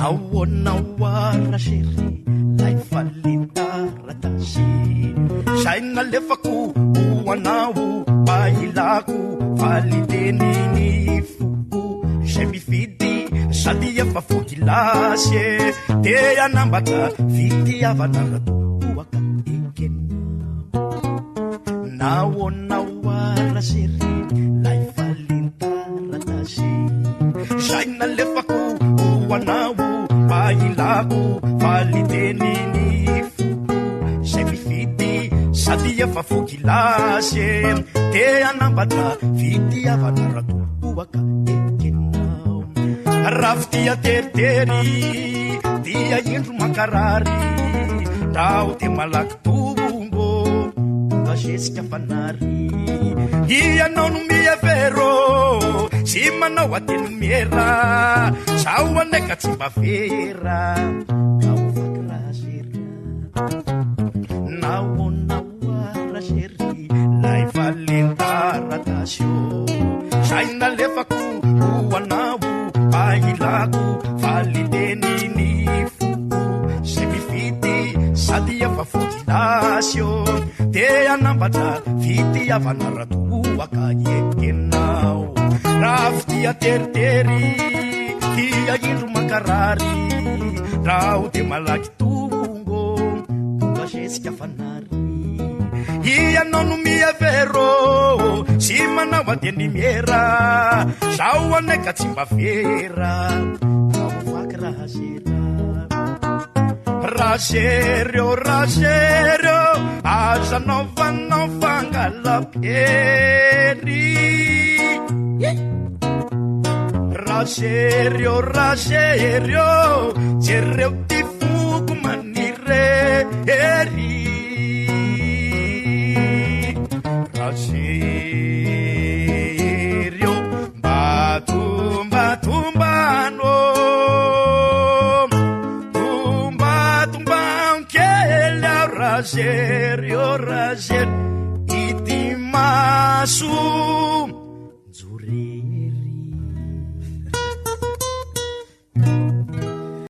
naoanao arashery lay falitaratasi saina lefako hoanao bailako faliteniny foko zay mifidy sady efa fokilasy de anambatra fitiavana ratoaka ekenao naoanao arashery lay falitaratasi saina lefako hoanao bailako faliteniny foko zay mifidy sady efa fokilasy de anambatra fitiavana ratoaka ekenao rafy tia teritery dia indro mankarary ndao de malaky tongo tonga zesika fanary ianao no mievero sy manao ateny miera zao aneka tsy mba vera ao vaky razery naonao arazery lay valentaratasio saina lefako hoanao bailako faliteniny foko zay mifidy sady efa fokilasio de anambatra fitiavana ratoaka ekenao rafy tia teritery tia indro mankarary rao de malaky tongo tonga zesika fanary ianao no mievero sy manao ateny miera zao aneka tsy mba vera ao vaky razera razerio razerio azanao vanao fangalapiery razerio razerio jereo ty foko manirery razerio mbatombatombanô tombatombankely ao razerio razerio ity maso